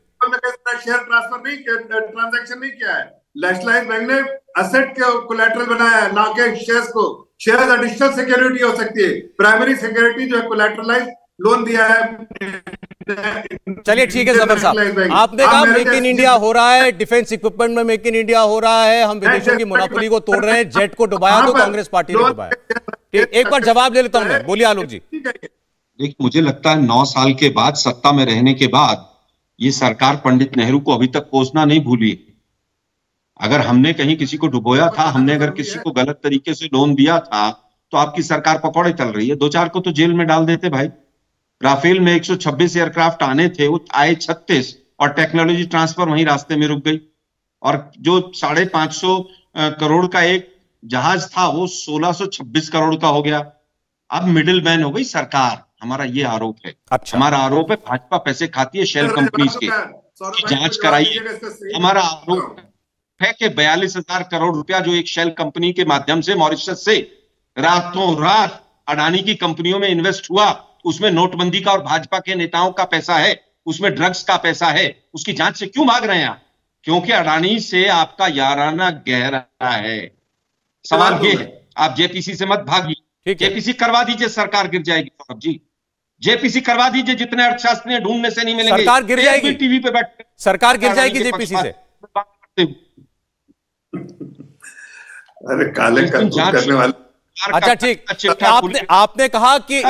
शेयर ट्रांसफर नहीं, ट्रांजैक्शन नहीं किया है। नेशनलाइज बैंक ने असेट के कोलैटरल बनाया है, ना के शेयर्स को। शेयर्स एडिशनल सिक्योरिटी हो सकती है, प्राइमरी सिक्योरिटी जो है कोलैटरलाइज लोन दिया है। चलिए ठीक है जफर साहब, आपने कहा मेक इन इंडिया हो रहा है, डिफेंस इक्विपमेंट में मेक इन इंडिया हो रहा है, हम विदेशों की मोनोपोली को तोड़ रहे हैं, जेट को डुबाया तो कांग्रेस पार्टी ने डुबाया। एक बार जवाब ले लेता हूं मैं, बोलिए आलोक जी। देखिए, मुझे लगता है 9 साल के बाद, सत्ता में रहने के बाद, ये सरकार पंडित नेहरू को अभी तक कोसना नहीं भूली। अगर हमने कहीं किसी को डुबोया था, हमने अगर किसी को गलत तरीके से लोन दिया था, तो आपकी सरकार पकौड़े चल रही है। 2-4 को तो जेल में डाल देते भाई। राफेल में 126 एयरक्राफ्ट आने थे, वो आए 36, और टेक्नोलॉजी ट्रांसफर वहीं रास्ते में रुक गई। और जो 550 करोड़ का एक जहाज था, वो 1626 करोड़ का हो गया। अब मिडिल मैन हो गई सरकार, हमारा ये आरोप है। अच्छा। हमारा आरोप है भाजपा पैसे खाती है शेल कंपनीज के, जांच कराइए। हमारा आरोप है कि 42,000 करोड़ रुपया जो एक शेल कंपनी के माध्यम से मॉरिशस से रातों रात अडानी की कंपनियों में इन्वेस्ट हुआ, उसमें नोटबंदी का और भाजपा के नेताओं का पैसा है, उसमें ड्रग्स का पैसा है, उसकी जांच से क्यों भाग रहे हैं आप? क्योंकि अडानी से आपका याराना गहरा है। सवाल ये है, आप जेपीसी से मत भागिए, जेपीसी करवा दीजिए, सरकार गिर जाएगी। साहब जी, जेपीसी करवा दीजिए, जितने अर्थशास्त्री ढूंढने से नहीं मिलेंगे, सरकार गिर जाएगी। टीवी पे बैठ सरकार गिर जाएगी जेपीसी से। अरे काले करने वाले। अच्छा ठीक, आपने कहा कि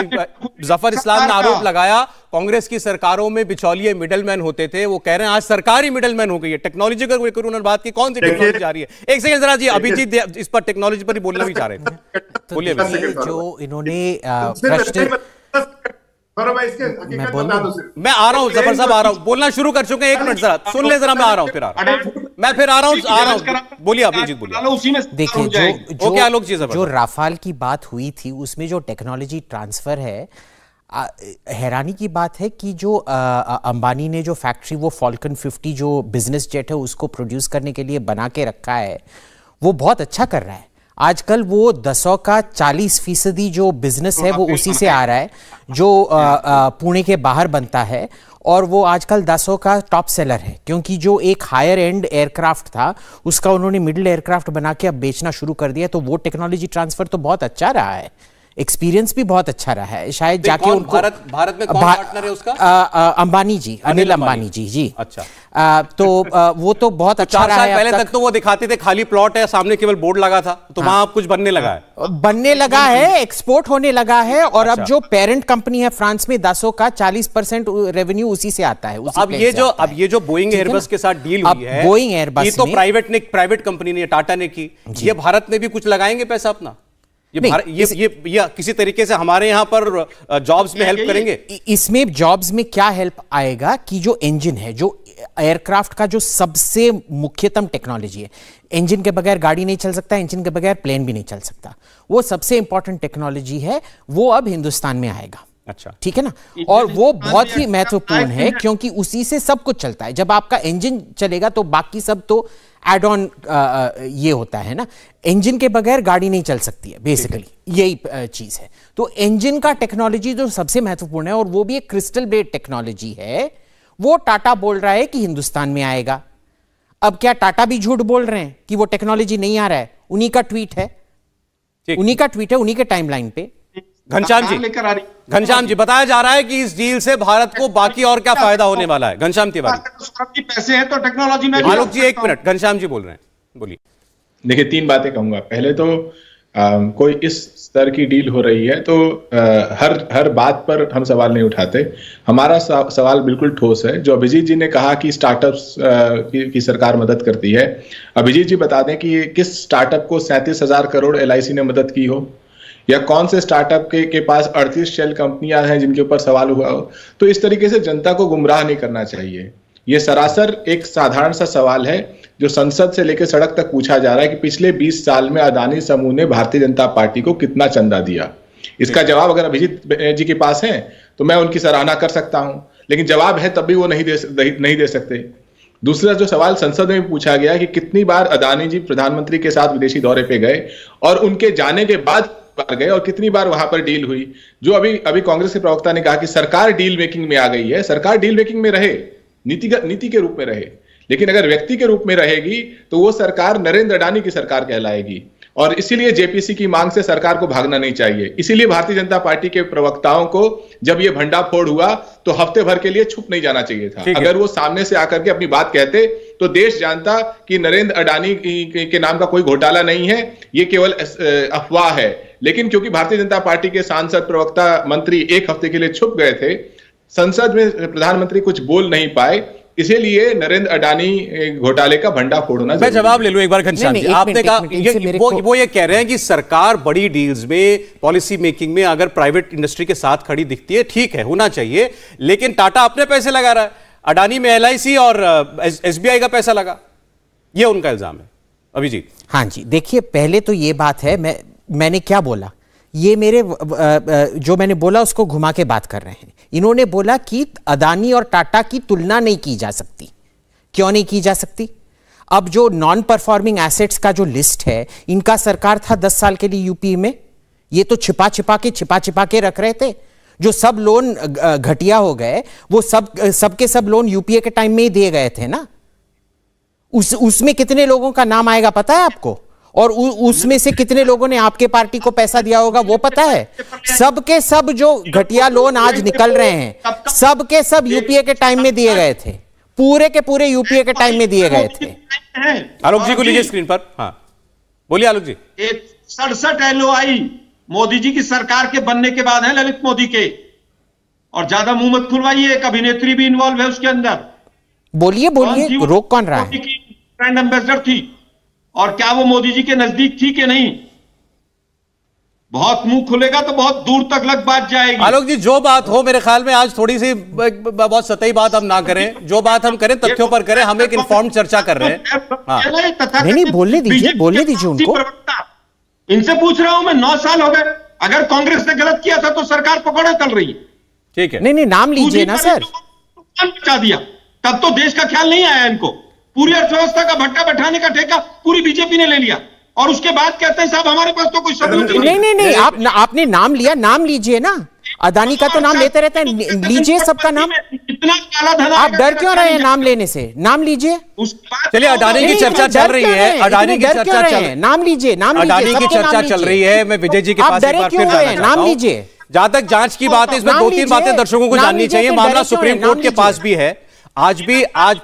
जफर इस्लाम ने आरोप लगाया कांग्रेस की सरकारों में बिचौलिए मिडलमैन होते थे, वो कह रहे हैं आज सरकार ही मिडलमैन हो गई है। टेक्नोलॉजी का उन्होंने बात की, कौन सी टेक्नोलॉजी जा रही है? एक सेकंड जरा जी, अभिजीत इस पर टेक्नोलॉजी पर ही बोलना भी चाह रहे थे, बोलिए। जो इन्होंने प्रश्न, मैं आ रहा हूं जफर साहब, आ रहा हूं, बोलना शुरू कर चुके हैं। 1 मिनट जरा सुन ले, जरा मैं आ रहा हूं, फिर आ रहा हूं, बोलिए अभिजीत, बोलिए। देखिए, जो राफाल की बात हुई थी, उसमें जो टेक्नोलॉजी ट्रांसफर है, हैरानी की बात है कि जो अंबानी ने जो फैक्ट्री, वो फॉल्कन 50 जो बिजनेस जेट है उसको प्रोड्यूस करने के लिए बना के रखा है, वो बहुत अच्छा कर रहा है। आजकल वो 10 का 40% जो बिजनेस है वो उसी से आ रहा है, जो पुणे के बाहर बनता है, और वो आजकल 10 का टॉप सेलर है, क्योंकि जो एक हायर एंड एयरक्राफ्ट था उसका उन्होंने मिडिल एयरक्राफ्ट बना के अब बेचना शुरू कर दिया। तो वो टेक्नोलॉजी ट्रांसफर तो बहुत अच्छा रहा है, एक्सपीरियंस भी बहुत अच्छा रहा है, शायद जाके उनको भारत में कौन पार्टनर है उसका? अंबानी जी, अनिल अंबानी जी। अच्छा। तो वो तो बहुत अच्छा रहा है। 4 साल पहले तक तो वो दिखाते थे खाली प्लॉट है, सामने केवल बोर्ड लगा था, तो वहां कुछ बनने लगा है, एक्सपोर्ट होने लगा है। और अब जो पेरेंट कंपनी है फ्रांस में दासो का 40% रेवेन्यू उसी से आता है। अब ये जो बोइंग एयरबस के साथ डील हुई है, बोइंग एयरबस, ये तो प्राइवेट कंपनी ने, टाटा ने की, ये भारत में भी कुछ लगाएंगे पैसा अपना? ये किसी तरीके से हमारे यहां पर जॉब्स में हेल्प करेंगे? इसमें जॉब्स में क्या हेल्प आएगा कि जो इंजन है, जो एयरक्राफ्ट का जो सबसे मुख्यतम टेक्नोलॉजी है, इंजन के बगैर गाड़ी नहीं चल सकता, इंजन के बगैर प्लेन भी नहीं चल सकता, वो सबसे इंपॉर्टेंट टेक्नोलॉजी है, वो अब हिंदुस्तान में आएगा। अच्छा, ठीक है ना। और वो बहुत ही महत्वपूर्ण है क्योंकि उसी से सब कुछ चलता है। जब आपका इंजन चलेगा तो बाकी सब तो एड ऑन ये होता है ना। इंजन के बगैर गाड़ी नहीं चल सकती है, बेसिकली यही चीज है। तो इंजन का टेक्नोलॉजी जो सबसे महत्वपूर्ण है, और वो भी एक क्रिस्टल बेस्ड टेक्नोलॉजी है, वो टाटा बोल रहा है कि हिंदुस्तान में आएगा। अब क्या टाटा भी झूठ बोल रहे हैं कि वो टेक्नोलॉजी नहीं आ रहा है? उन्हीं का ट्वीट है, उन्हीं के टाइमलाइन पे। घनश्याम जी, बताया जा रहा है कि इस डील से भारत को बाकी और क्या फायदा होने वाला है? घनश्याम तिवारी। पैसे हैं तो टेक्नोलॉजी में। आलोक जी, 1 मिनट, घनश्याम जी बोल रहे हैं, बोलिए। देखिए, 3 बातें कहूंगा। पहले तो कोई इस स्तर की डील हो रही है तो हर बात पर हम सवाल नहीं उठाते। हमारा सवाल बिल्कुल ठोस है। जो अभिजीत जी ने कहा कि स्टार्टअप्स की सरकार मदद करती है, अभिजीत जी बता दें कि किस स्टार्टअप को 37,000 करोड़ LIC ने मदद की हो, या कौन से स्टार्टअप के पास 38 शेल कंपनियां हैं जिनके ऊपर सवाल हुआ हो। तो इस तरीके से जनता को गुमराह नहीं करना चाहिए। यह सरासर एक साधारण सा सवाल है जो संसद से लेकर सड़क तक पूछा जा रहा है कि पिछले 20 साल में अदानी समूह ने भारतीय जनता पार्टी को कितना चंदा दिया। इसका जवाब अगर अभिजीत जी के पास है तो मैं उनकी सराहना कर सकता हूं, लेकिन जवाब है तब भी वो नहीं दे सकते। दूसरा जो सवाल संसद में पूछा गया कि कितनी बार अदानी जी प्रधानमंत्री के साथ विदेशी दौरे पे गए और उनके जाने के बाद गए, और कितनी बार वहां पर डील हुई। जो अभी कांग्रेस के प्रवक्ता ने कहा कि सरकार डील मेकिंग में आ गई है। सरकार डील मेकिंग में रहे, नीति के रूप में रहे, लेकिन अगर व्यक्ति के रूप में रहेगी तो वो सरकार नरेंद्र अडानी की सरकार कहलाएगी। और इसीलिए जेपीसी की मांग से सरकार को भागना नहीं चाहिए। इसीलिए भारतीय जनता पार्टी के प्रवक्ताओं को जब ये भंडाफोड़ हुआ तो हफ्ते भर के लिए छुप नहीं जाना चाहिए था। अगर वो सामने से आकर के अपनी बात कहते तो देश जानता कि नरेंद्र अडानी के नाम का कोई घोटाला नहीं है, ये केवल अफवाह है। लेकिन क्योंकि भारतीय जनता पार्टी के सांसद, प्रवक्ता, मंत्री 1 हफ्ते के लिए छुप गए थे, संसद में प्रधानमंत्री कुछ बोल नहीं पाए, इसीलिए नरेंद्र अडानी घोटाले का भंडाफोड़ होना। मैं जवाब ले लूं एक बार घनश्याम जी। आपने कहा वो ये कह रहे हैं कि सरकार बड़ी डील्स में, पॉलिसी मेकिंग में अगर प्राइवेट इंडस्ट्री के साथ खड़ी दिखती है, ठीक है, होना चाहिए, लेकिन टाटा अपने पैसे लगा रहा है, अडानी में LIC और SBI का पैसा लगा, ये उनका इल्जाम है। अभिजीत। हाँ जी, देखिए, पहले तो ये बात है, मैंने क्या बोला, ये मेरे जो मैंने बोला उसको घुमा के बात कर रहे हैं। इन्होंने बोला कि अदानी और टाटा की तुलना नहीं की जा सकती। क्यों नहीं की जा सकती? अब जो नॉन परफॉर्मिंग एसेट्स का जो लिस्ट है, इनका सरकार था 10 साल के लिए यूपी में, ये तो छिपा छिपा के रख रहे थे। जो सब लोन घटिया हो गए, वो सबके सब लोन यूपीए के टाइम में ही दिए गए थे ना। उसमें कितने लोगों का नाम आएगा पता है आपको? और उसमें से कितने लोगों ने आपके पार्टी को पैसा दिया होगा वो पता है? सबके सब जो घटिया लोन आज निकल रहे हैं, सबके सब यूपीए के टाइम में दिए गए थे, पूरे के पूरे यूपीए के टाइम में दिए गए थे। आलोक जी को लीजिए स्क्रीन पर। हाँ, बोलिए आलोक जी। 67 LOI मोदी जी की सरकार के बनने के बाद है, ललित मोदी के। और ज्यादा मुंह मत खुलवाइए, एक अभिनेत्री भी इन्वॉल्व है उसके अंदर। बोलिए, रोक कौन रहा है? ब्रांड एम्बेसडर थी, और क्या वो मोदी जी के नजदीक थी कि नहीं? बहुत मुंह खुलेगा तो बहुत दूर तक लग बात जाएगी। आलोक जी, जो बात हो, मेरे ख्याल में आज थोड़ी सी बहुत सतही बात हम ना करें, जो बात हम करें तथ्यों पर करें। हम एक इन्फॉर्म्ड चर्चा कर रहे हैं। नहीं, बोलने दीजिए उनको। इनसे पूछ रहा हूं मैं, 9 साल हो गए, अगर कांग्रेस ने गलत किया था तो सरकार पकड़े चल रही है। ठीक है, नहीं, नाम लीजिए ना सर। बचा दिया, तब तो देश का ख्याल नहीं आया इनको। पूरी अर्थव्यवस्था का भट्टा बैठाने का ठेका पूरी बीजेपी ने ले लिया, और उसके बाद कहते हैं साहब हमारे पास तो कोई सबूत नहीं। आपने नाम लिया, नाम लीजिए ना। अदानी का तो नाम लेते रहते हैं, लीजिए सबका नाम। इतना काला धन आप डर क्यों रहे हैं नाम लेने से? नाम लीजिए। चलिए, अडानी की चर्चा चल रही है, अडानी की चर्चा चल, नाम लीजिए, नाम लीजिए, अडानी की चर्चा चल रही है। मैं विजय जी के पास एक बार फिर जाना चाहता नाम हूं। लीजिए। जहां तक जांच की बात है, इसमें 2-3 बातें दर्शकों को जाननी चाहिए। मामला सुप्रीम कोर्ट के पास भी है। आज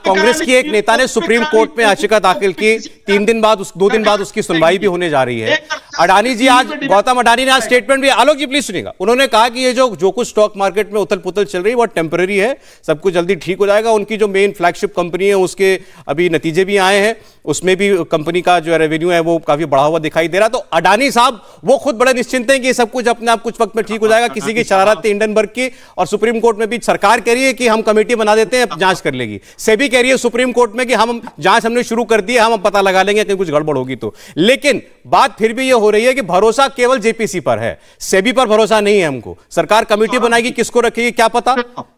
कांग्रेस की एक नेता ने सुप्रीम कोर्ट में याचिका दाखिल की। 2 दिन बाद उसकी सुनवाई भी होने जा रही है। अडानी जी आज, गौतम अडानी ने आज स्टेटमेंट भी, आलोक जी प्लीज सुनिएगा, उन्होंने कहा कि ये जो कुछ स्टॉक मार्केट में उथल पुथल चल रही है वो टेम्पररी है, सब कुछ जल्दी ठीक हो जाएगा। उनकी जो मेन फ्लैगशिप कंपनी है उसके अभी नतीजे भी आए हैं, उसमें भी कंपनी का जो रेवेन्यू है वो काफी बढ़ा हुआ दिखाई दे रहा। तो अडानी साहब वो खुद बड़े निश्चिंत हैं कि सब कुछ अपने आप कुछ वक्त में ठीक हो जाएगा। किसी की शरारत थी हिंडनबर्ग की, और सुप्रीम कोर्ट में भी सरकार कह रही है कि हम कमेटी बना देते हैं, जांच कर लेगी। सेबी कह रही है सुप्रीम कोर्ट में कि हम जांच हमने शुरू कर दी है, हम पता लगा लेंगे कि कुछ गड़बड़ होगी तो। लेकिन बात फिर भी ये हो रही है कि भरोसा केवल जेपीसी पर है, सेबी पर भरोसा नहीं है हमको। सरकार कमेटी बनाएगी, किसको रखेगी क्या पता।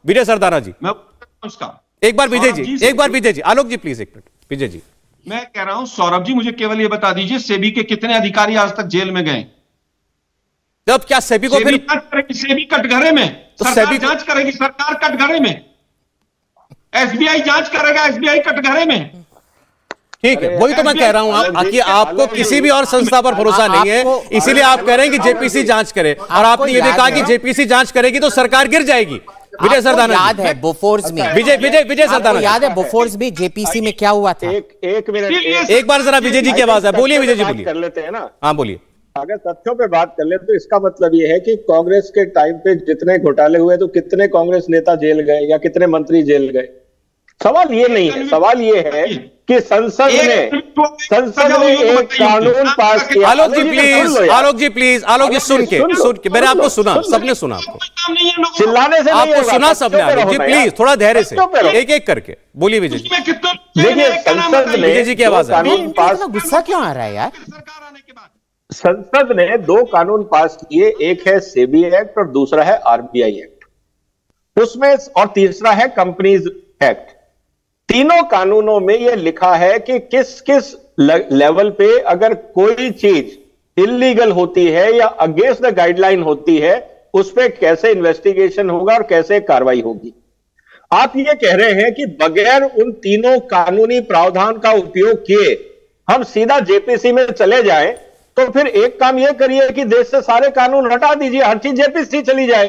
विजय सरदाना जी, एक बार विजय जी, आलोक जी प्लीज एक मिनट। विजय जी, मैं कह रहा हूं सौरभ जी, मुझे केवल ये बता दीजिए सेबी के कितने अधिकारी आज तक जेल में गए? जब क्या सेबी को फिर सेबी कटघरे में, तो सरकार जांच करेगी, सरकार कटघरे में, एसबीआई जांच करेगा, एसबीआई कटघरे में। ठीक है, वही तो मैं कह रहा हूं कि आपको किसी भी और संस्था पर भरोसा नहीं है, इसीलिए आप कह रहे हैं कि जेपीसी जांच करे, और आपने ये भी कहा कि जेपीसी जांच करेगी तो सरकार गिर जाएगी। विजय सरदाना याद है बोफोर्स में, विजय सरदाना याद है बोफोर्स में जेपीसी में क्या हुआ था? एक मिनट, एक बार जरा विजय जी की आवाज है, बोलिए विजय जी, बोलिए। कर लेते हैं ना, हाँ बोलिए। अगर तथ्यों पे बात कर ले तो इसका मतलब ये है कि कांग्रेस के टाइम पे जितने घोटाले हुए तो कितने कांग्रेस नेता जेल गए या कितने मंत्री जेल गए? सवाल ये नहीं है, सवाल ये है कि संसद ने एक कानून पास किया। आलोक जी प्लीज, आलोक जी सुन के मैंने आपको सुना, सबने सुना आपको, चिल्लाने से आपको सुना सबने। आलोक जी प्लीज थोड़ा धैर्य से, एक एक करके बोलिए विजय जी। देखिए, संसद ने विजय जी की आवाज है। गुस्सा क्यों आ रहा है यार? संसद ने 2 कानून पास किए, एक है सेबी एक्ट और दूसरा है आरबीआई एक्ट, उसमें, और तीसरा है कंपनीज एक्ट। तीनों कानूनों में यह लिखा है कि किस किस लेवल पे अगर कोई चीज इल्लीगल होती है या अगेंस्ट द गाइडलाइन होती है, उस पे कैसे इन्वेस्टिगेशन होगा और कैसे कार्रवाई होगी। आप ये कह रहे हैं कि बगैर उन तीनों कानूनी प्रावधान का उपयोग किए हम सीधा जेपीसी में चले जाएं, तो फिर एक काम यह करिए कि देश से सारे कानून हटा दीजिए, हर चीज जेपीसी चली जाए।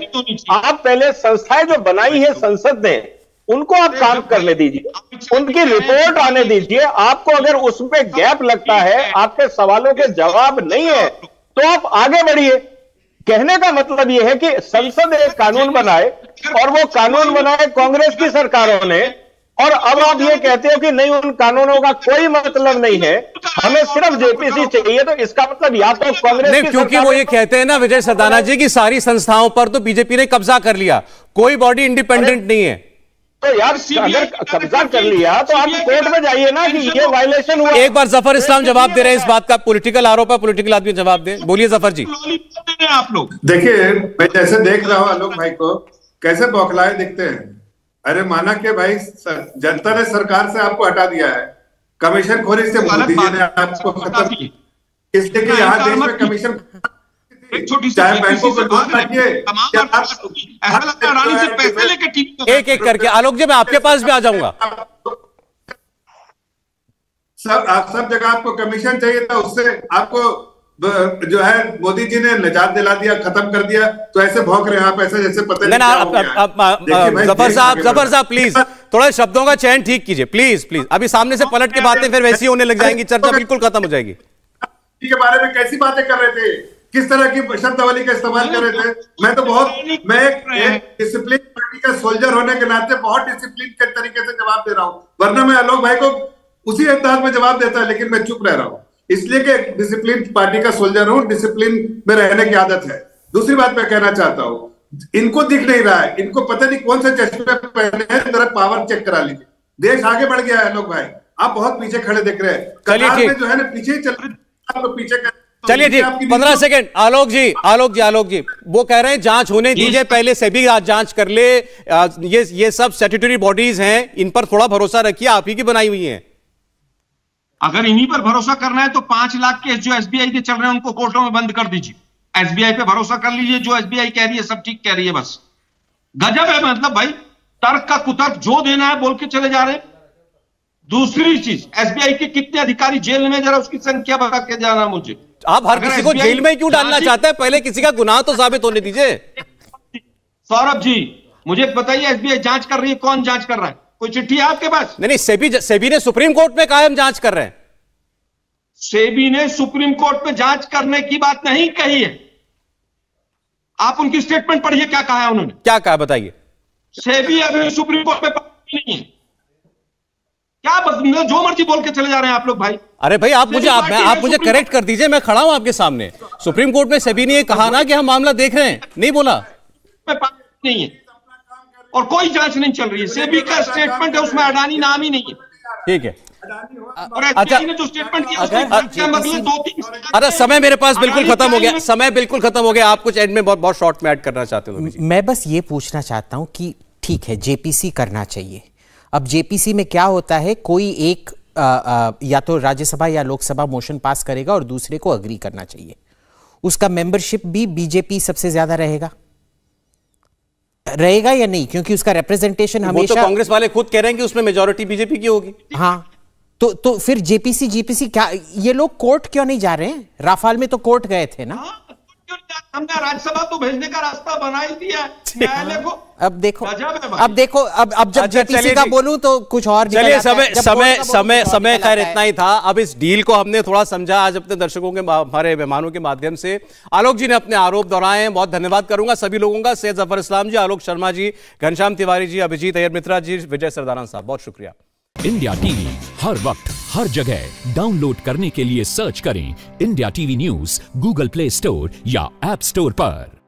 आप पहले संस्थाएं जो बनाई है संसद ने, उनको आप काम करने दीजिए, उनकी रिपोर्ट आने दीजिए। आपको अगर उसमें गैप लगता है, आपके सवालों के जवाब नहीं है, तो आप आगे बढ़िए। कहने का मतलब यह है कि संसद एक कानून बनाए, और वो कानून बनाए कांग्रेस की सरकारों ने, और अब आप ये कहते हो कि नहीं, उन कानूनों का कोई मतलब नहीं है, हमें सिर्फ जेपीसी चाहिए। तो इसका मतलब या तो कांग्रेस नहीं, क्योंकि वो ये कहते हैं ना विजय सरदाना जी की सारी संस्थाओं पर तो बीजेपी ने कब्जा कर लिया, कोई बॉडी इंडिपेंडेंट नहीं है। तो यार अगर कब्जा कर लिया तो आप कोर्ट में जाइए ना कि ये वायलेशन हुआ। एक बार जफर इस्लाम जवाब दे रहे हैं इस बात का, पॉलिटिकल आरोप है, पॉलिटिकल आदमी जवाब दे। बोलिए जफर जी। आप लोग देखिए, मैं जैसे देख रहा हूँ आलोक भाई को, कैसे बौखलाए दिखते हैं। अरे माना कि भाई जनता ने सरकार से आपको हटा दिया है, कमीशन खोरी से मोदी जी ने आपको खत्म की, इसलिए कि यहाँ देश में कमीशन, चाहे बैंकों को लोन रखिए, एक एक करके। आलोक जी मैं आपके पास भी आ जाऊंगा। सब जगह आपको कमीशन चाहिए था, उससे आपको जो है मोदी जी ने निजात दिला दिया, खत्म कर दिया। तो ऐसे भौंक रहे हैं आप, ऐसे जैसे पता नहीं। जफर साहब प्लीज थोड़ा शब्दों का चयन ठीक कीजिए, प्लीज प्लीज। अभी सामने से पलट के बातें फिर वैसी होने लग जाएंगी, चर्चा बिल्कुल खत्म हो जाएगी। के बारे में कैसी बातें कर रहे थे, किस तरह की शब्दावली का इस्तेमाल कर रहे थे। मैं एक डिसिप्लिन पार्टी का सोल्जर होने के नाते बहुत डिसिप्लिन के तरीके से जवाब दे रहा हूं, वरना मैं आलोक भाई को उसी अंदाज में जवाब देता, लेकिन मैं चुप रह रहा हूं इसलिए कि डिसिप्लिन पार्टी का सोल्जर हूं, डिसिप्लिन में रहने की आदत है। दूसरी बात मैं कहना चाहता हूं, इनको दिख नहीं रहा है, इनको पता नहीं कौन से चश्मे पहने हैं, जरा पावर चेक करा लीजिए। देश आगे बढ़ गया है आलोक भाई, आप बहुत पीछे खड़े दिख रहे हैं, कतार में जो है ना पीछे ही चल रहे, आपको पीछे। चलिए ठीक, 15 सेकंड। आलोक जी वो कह रहे हैं जांच होने दीजिए, पहले सेबी जांच कर ले। ये सब स्टैट्यूटरी बॉडीज हैं, इन पर थोड़ा भरोसा रखिए, आप ही की बनाई हुई हैं। अगर इन्हीं पर भरोसा करना है तो 5 लाख केस जो एसबीआई के चल रहे हैं उनको कोर्टों में बंद कर दीजिए। एसबीआई पे भरोसा कर लीजिए, जो एसबीआई कह रही है सब ठीक कह रही है, बस गजब है। मतलब भाई तर्क का कुतर्क जो देना है बोल के चले जा रहे हैं। दूसरी चीज, एसबीआई के कितने अधिकारी जेल में, जरा उसकी संख्या बता के जाना मुझे। आप हर किसी को जेल में क्यों डालना चाहते हैं? पहले किसी का गुनाह तो साबित होने दीजिए। सौरभ जी मुझे बताइए, एसबीआई जांच कर रही है, कौन जांच कर रहा है? कोई चिट्ठी है आपके पास? नहीं, सेबी ने सुप्रीम कोर्ट में कायम जांच कर रहे हैं। सेबी ने सुप्रीम कोर्ट में जांच करने की बात नहीं कही है। आप उनकी स्टेटमेंट पढ़िए, क्या कहा है उन्होंने। क्या कहा बताइए। सेबी अभी सुप्रीम कोर्ट में नहीं है। क्या जो मर्जी बोल के चले जा रहे हैं आप लोग भाई। अरे भाई आप मुझे करेक्ट कर दीजिए, मैं खड़ा हूं आपके सामने। सुप्रीम कोर्ट में सेबी ने ये कहा ना कि हम मामला देख रहे हैं, नहीं बोला नहीं है और कोई जांच नहीं चल रही है। सेबी का स्टेटमेंट है, उसमें अडानी नाम ही नहीं है। ठीक है। और एसबीआई ने जो स्टेटमेंट किया उसमें 2-3। अरे समय मेरे पास बिल्कुल खत्म हो गया, समय बिल्कुल खत्म हो गया। आप कुछ एंड में बहुत शॉर्ट में ऐड करना चाहते हो? मैं बस ये पूछना चाहता हूं कि ठीक है जेपीसी करना चाहिए। अब जेपीसी में क्या होता है, कोई एक या तो राज्यसभा या लोकसभा मोशन पास करेगा और दूसरे को अग्री करना चाहिए। उसका मेंबरशिप भी बीजेपी सबसे ज्यादा रहेगा या नहीं? क्योंकि उसका रिप्रेजेंटेशन हमेशा, तो कांग्रेस वाले खुद कह रहे हैं कि उसमें मेजॉरिटी बीजेपी की होगी। हाँ तो फिर जेपीसी क्या, ये लोग कोर्ट क्यों नहीं जा रहे हैं? राफाल में तो कोर्ट गए थे ना। हमने राज्यसभा तो भेजने का रास्ता बना ही दिया न्यायालय को। अब देखो अब जब जेपीसी का बोलूं तो कुछ और। चलिए समय खैर इतना ही था। अब इस डील को हमने थोड़ा समझा आज अपने दर्शकों के, हमारे मेहमानों के माध्यम से। आलोक जी ने अपने आरोप दोहराए हैं, बहुत धन्यवाद करूंगा सभी लोगों का। सैयद जफर इस्लाम जी, आलोक शर्मा जी, घनश्याम तिवारी जी, अभिजीत अय्यर मित्रा जी, विजय सरदाना साहब, बहुत शुक्रिया। इंडिया टीवी हर वक्त हर जगह डाउनलोड करने के लिए सर्च करें India TV news Google play store या ऐप स्टोर पर।